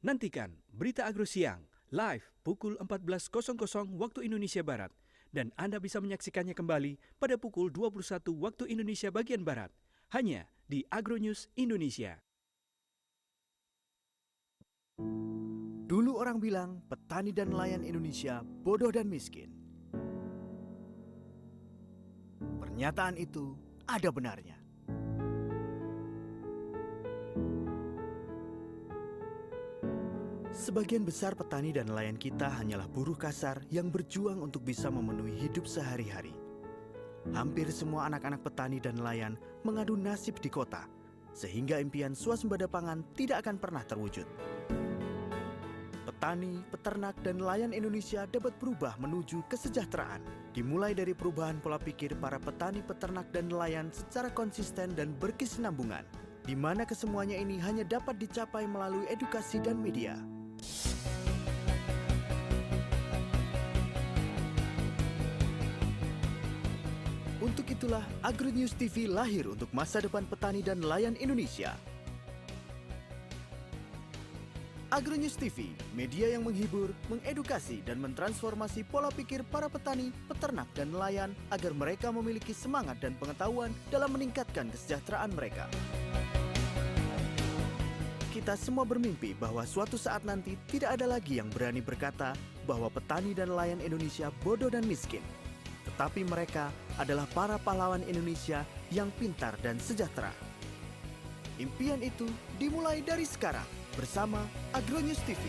Nantikan Berita Agro Siang live pukul 14.00 waktu Indonesia Barat. Dan Anda bisa menyaksikannya kembali pada pukul 21 waktu Indonesia bagian Barat. Hanya di Agronews Indonesia. Dulu orang bilang petani dan nelayan Indonesia bodoh dan miskin. Pernyataan itu ada benarnya. Sebagian besar petani dan nelayan kita hanyalah buruh kasar yang berjuang untuk bisa memenuhi hidup sehari-hari. Hampir semua anak-anak petani dan nelayan mengadu nasib di kota, sehingga impian swasembada pangan tidak akan pernah terwujud. Petani, peternak, dan nelayan Indonesia dapat berubah menuju kesejahteraan. Dimulai dari perubahan pola pikir para petani, peternak, dan nelayan secara konsisten dan berkesinambungan, di mana kesemuanya ini hanya dapat dicapai melalui edukasi dan media. Untuk itulah Agronews TV lahir untuk masa depan petani dan nelayan Indonesia. Agronews TV, media yang menghibur, mengedukasi, dan mentransformasi pola pikir para petani, peternak, dan nelayan agar mereka memiliki semangat dan pengetahuan dalam meningkatkan kesejahteraan mereka. Kita semua bermimpi bahwa suatu saat nanti tidak ada lagi yang berani berkata bahwa petani dan nelayan Indonesia bodoh dan miskin. Tetapi mereka adalah para pahlawan Indonesia yang pintar dan sejahtera. Impian itu dimulai dari sekarang bersama Agronews TV.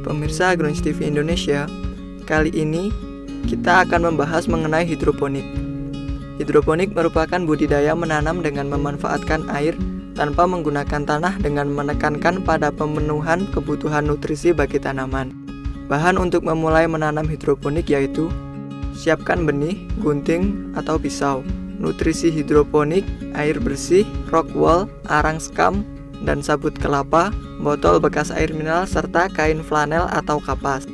Pemirsa Agronews TV Indonesia, kali ini kita akan membahas mengenai hidroponik. Hidroponik merupakan budidaya menanam dengan memanfaatkan air tanpa menggunakan tanah dengan menekankan pada pemenuhan kebutuhan nutrisi bagi tanaman. Bahan untuk memulai menanam hidroponik yaitu siapkan benih, gunting, atau pisau. Nutrisi hidroponik, air bersih, rock wool, arang sekam, dan sabut kelapa, botol bekas air mineral, serta kain flanel atau kapas.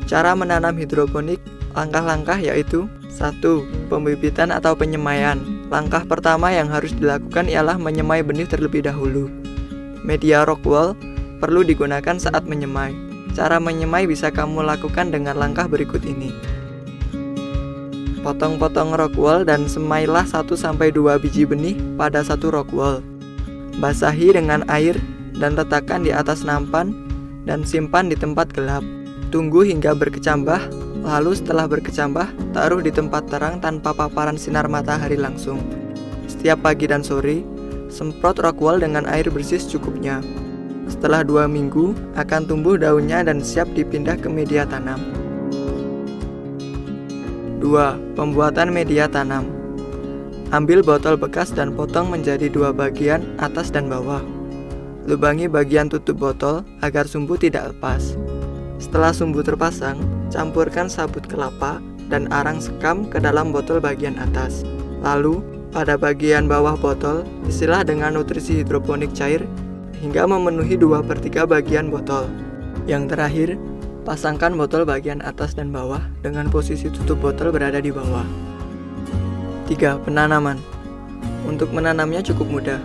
Cara menanam hidroponik, langkah-langkah yaitu 1. Pembibitan atau penyemaian. Langkah pertama yang harus dilakukan ialah menyemai benih terlebih dahulu. Media rock wool perlu digunakan saat menyemai. Cara menyemai bisa kamu lakukan dengan langkah berikut ini. Potong-potong rock wool dan semailah 1-2 biji benih pada satu rock wool. Basahi dengan air dan letakkan di atas nampan dan simpan di tempat gelap. Tunggu hingga berkecambah, lalu setelah berkecambah, taruh di tempat terang tanpa paparan sinar matahari langsung. Setiap pagi dan sore, semprot rock wool dengan air bersih secukupnya. Setelah 2 minggu, akan tumbuh daunnya dan siap dipindah ke media tanam. 2. Pembuatan media tanam. Ambil botol bekas dan potong menjadi 2 bagian, atas dan bawah. Lubangi bagian tutup botol agar sumbu tidak lepas. Setelah sumbu terpasang, campurkan sabut kelapa dan arang sekam ke dalam botol bagian atas. Lalu, pada bagian bawah botol, isilah dengan nutrisi hidroponik cair hingga memenuhi 2/3 bagian botol. Yang terakhir, pasangkan botol bagian atas dan bawah dengan posisi tutup botol berada di bawah. 3. Penanaman. Untuk menanamnya cukup mudah.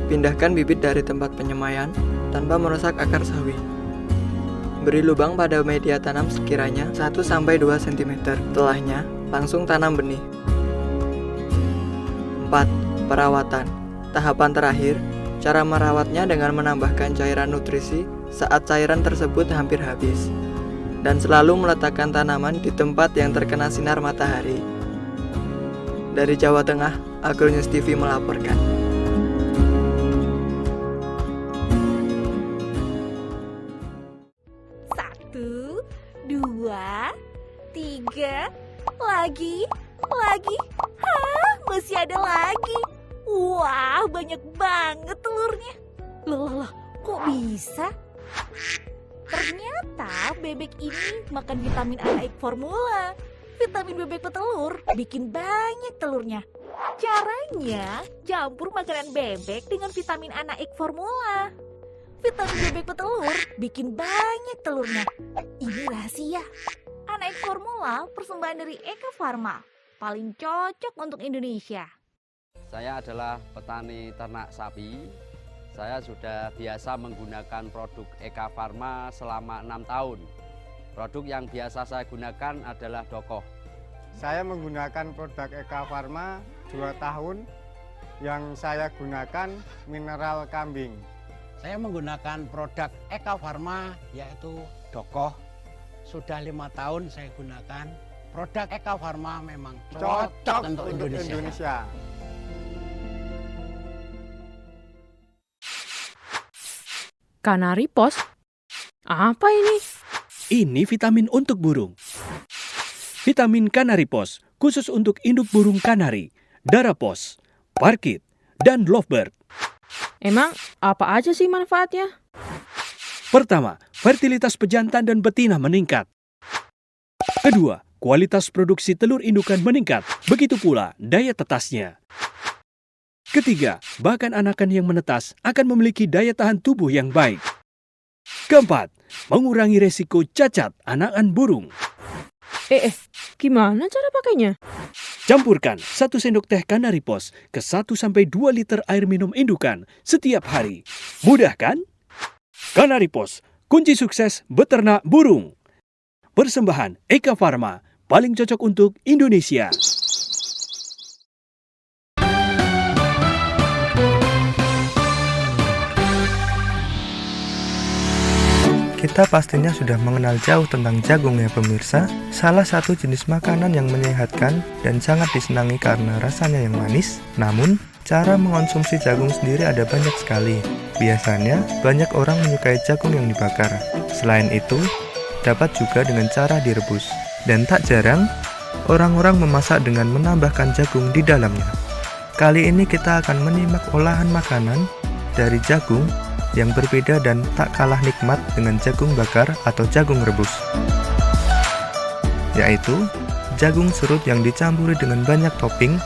Pindahkan bibit dari tempat penyemaian tanpa merusak akar sawi. Beri lubang pada media tanam sekiranya 1-2 cm. Setelahnya, langsung tanam benih. 4. Perawatan. Tahapan terakhir, cara merawatnya dengan menambahkan cairan nutrisi saat cairan tersebut hampir habis. Dan selalu meletakkan tanaman di tempat yang terkena sinar matahari. Dari Jawa Tengah, Agronews TV melaporkan. Satu, 2, 3. Astaga, lagi. Hah, masih ada lagi. Wah, banyak banget telurnya. Loh, kok bisa? Ternyata bebek ini makan vitamin anak formula. Vitamin bebek petelur bikin banyak telurnya. Caranya, campur makanan bebek dengan vitamin anak formula. Vitamin bebek petelur bikin banyak telurnya. Ini rahasia. Anak formula persembahan dari Eka Farma. Paling cocok untuk Indonesia. Saya adalah petani ternak sapi. Saya sudah biasa menggunakan produk Eka Farma selama 6 tahun. Produk yang biasa saya gunakan adalah Dokoh. Saya menggunakan produk Eka Farma 2 tahun. Yang saya gunakan mineral kambing. Saya menggunakan produk Eka Farma yaitu Dokoh. Sudah 5 tahun saya gunakan. Produk Eka Farma memang cocok untuk Indonesia. Kanaripos? Apa ini? Ini vitamin untuk burung. Vitamin Kanaripos khusus untuk induk burung kanari, darapos, parkit, dan lovebird. Emang apa aja sih manfaatnya? Pertama, fertilitas pejantan dan betina meningkat. Kedua, kualitas produksi telur indukan meningkat, begitu pula daya tetasnya. Ketiga, bahkan anakan yang menetas akan memiliki daya tahan tubuh yang baik. Keempat, mengurangi resiko cacat anakan burung. Gimana cara pakainya? Campurkan 1 sendok teh Kanaripos ke 1-2 liter air minum indukan setiap hari. Mudah kan? Kanaripos, kunci sukses beternak burung. Persembahan Eka Farma, paling cocok untuk Indonesia. Kita pastinya sudah mengenal jauh tentang jagung ya pemirsa. Salah satu jenis makanan yang menyehatkan dan sangat disenangi karena rasanya yang manis. Namun, cara mengonsumsi jagung sendiri ada banyak sekali. Biasanya, banyak orang menyukai jagung yang dibakar. Selain itu, dapat juga dengan cara direbus. Dan tak jarang, orang-orang memasak dengan menambahkan jagung di dalamnya. Kali ini kita akan menyimak olahan makanan dari jagung yang berbeda dan tak kalah nikmat dengan jagung bakar atau jagung rebus, yaitu jagung serut yang dicampuri dengan banyak topping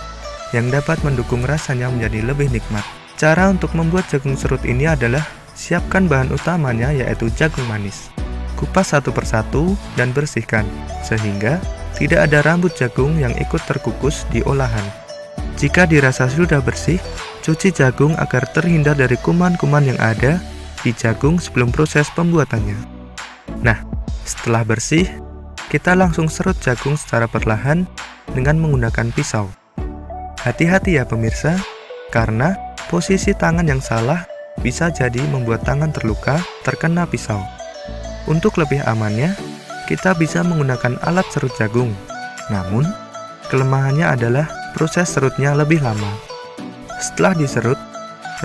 yang dapat mendukung rasanya menjadi lebih nikmat. Cara untuk membuat jagung serut ini adalah siapkan bahan utamanya yaitu jagung manis. Kupas satu persatu dan bersihkan, sehingga tidak ada rambut jagung yang ikut terkukus di olahan. Jika dirasa sudah bersih, cuci jagung agar terhindar dari kuman-kuman yang ada di jagung sebelum proses pembuatannya. Nah, setelah bersih, kita langsung serut jagung secara perlahan dengan menggunakan pisau. Hati-hati ya pemirsa, karena posisi tangan yang salah bisa jadi membuat tangan terluka terkena pisau. Untuk lebih amannya, kita bisa menggunakan alat serut jagung. Namun, kelemahannya adalah proses serutnya lebih lama. Setelah diserut,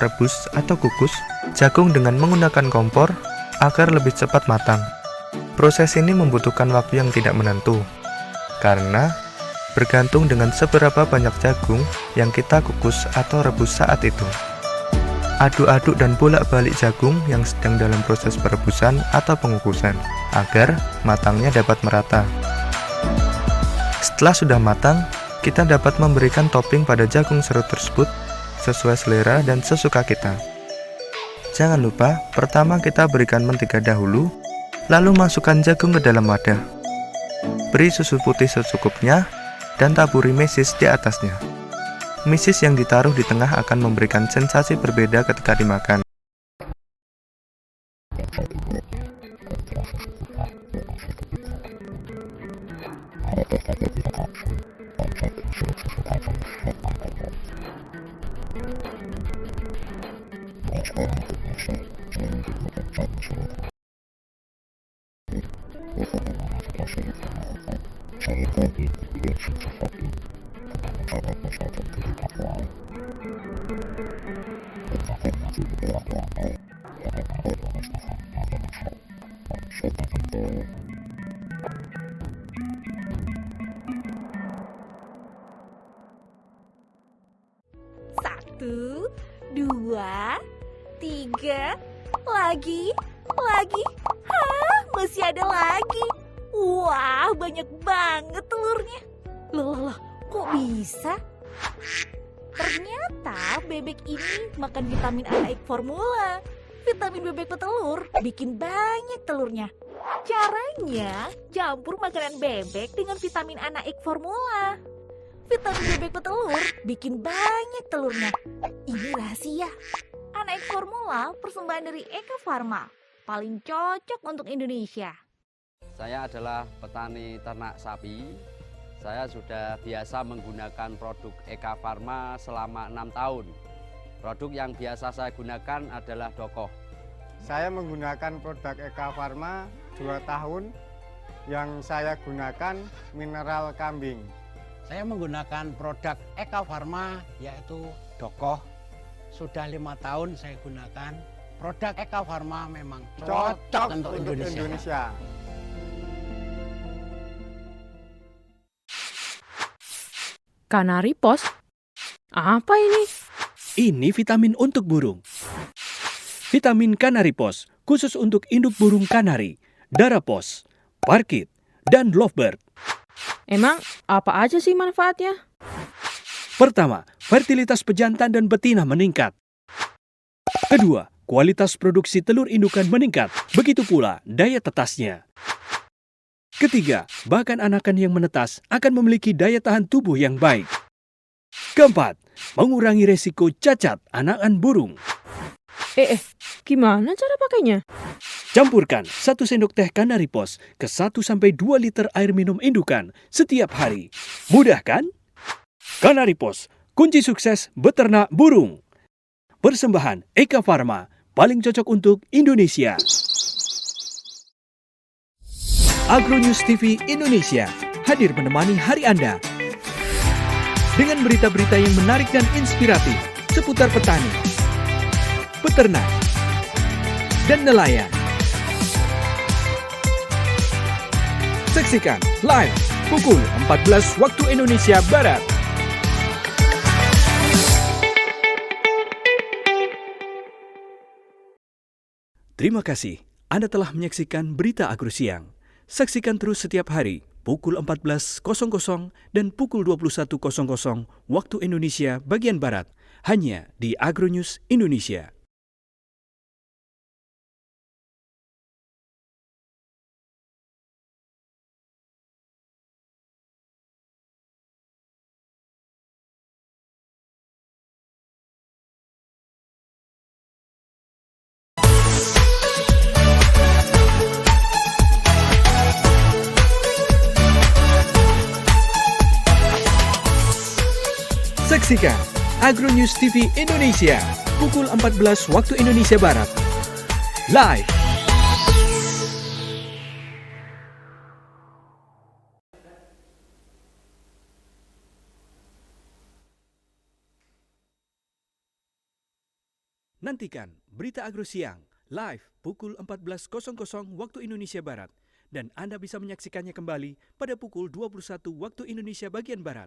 rebus atau kukus jagung dengan menggunakan kompor agar lebih cepat matang. Proses ini membutuhkan waktu yang tidak menentu, karena bergantung dengan seberapa banyak jagung yang kita kukus atau rebus saat itu. Aduk-aduk dan bolak-balik jagung yang sedang dalam proses perebusan atau pengukusan, agar matangnya dapat merata. Setelah sudah matang, kita dapat memberikan topping pada jagung serut tersebut sesuai selera dan sesuka kita. Jangan lupa, pertama kita berikan mentega dahulu, lalu masukkan jagung ke dalam wadah. Beri susu putih secukupnya, dan taburi mesis di atasnya. Mesis yang ditaruh di tengah akan memberikan sensasi berbeda ketika dimakan. 2, 3, lagi. Hah, masih ada lagi. Wah, banyak banget telurnya. Loh, kok bisa? Ternyata bebek ini makan vitamin Anaik Formula. Vitamin bebek petelur bikin banyak telurnya. Caranya, campur makanan bebek dengan vitamin Anaik Formula. Vitamin bebek petelur bikin banyak telurnya. Ini rahasia. Anaik Formula persembahan dari Eka Farma. Paling cocok untuk Indonesia. Saya adalah petani ternak sapi. Saya sudah biasa menggunakan produk Eka Farma selama 6 tahun. Produk yang biasa saya gunakan adalah Dokoh. Saya menggunakan produk Eka Farma 2 tahun. Yang saya gunakan mineral kambing. Saya menggunakan produk Eka Farma yaitu Dokoh. Sudah 5 tahun saya gunakan. Produk Eka Farma memang cocok untuk Indonesia. Kanari pos? Apa ini? Ini vitamin untuk burung. Vitamin Kanaripos khusus untuk induk burung kanari, darapos, parkit, dan lovebird. Emang apa aja sih manfaatnya? Pertama, fertilitas pejantan dan betina meningkat. Kedua, kualitas produksi telur indukan meningkat, begitu pula daya tetasnya. Ketiga, bahkan anakan yang menetas akan memiliki daya tahan tubuh yang baik. Keempat, mengurangi resiko cacat anakan burung. Gimana cara pakainya? Campurkan 1 sendok teh Kanaripos ke 1-2 liter air minum indukan setiap hari. Mudah kan? Kanaripos, kunci sukses beternak burung. Persembahan Eka Farma, paling cocok untuk Indonesia. Agronews TV Indonesia hadir menemani hari Anda dengan berita-berita yang menarik dan inspiratif seputar petani, peternak, dan nelayan. Saksikan live pukul 14 waktu Indonesia Barat. Terima kasih Anda telah menyaksikan Berita Agro Siang. Saksikan terus setiap hari pukul 14.00 dan pukul 21.00 waktu Indonesia bagian Barat hanya di Agronews Indonesia. Saksikan Agronews TV Indonesia pukul 14 waktu Indonesia Barat. Live. Nantikan Berita Agro Siang live pukul 14.00 waktu Indonesia Barat dan Anda bisa menyaksikannya kembali pada pukul 21 waktu Indonesia bagian Barat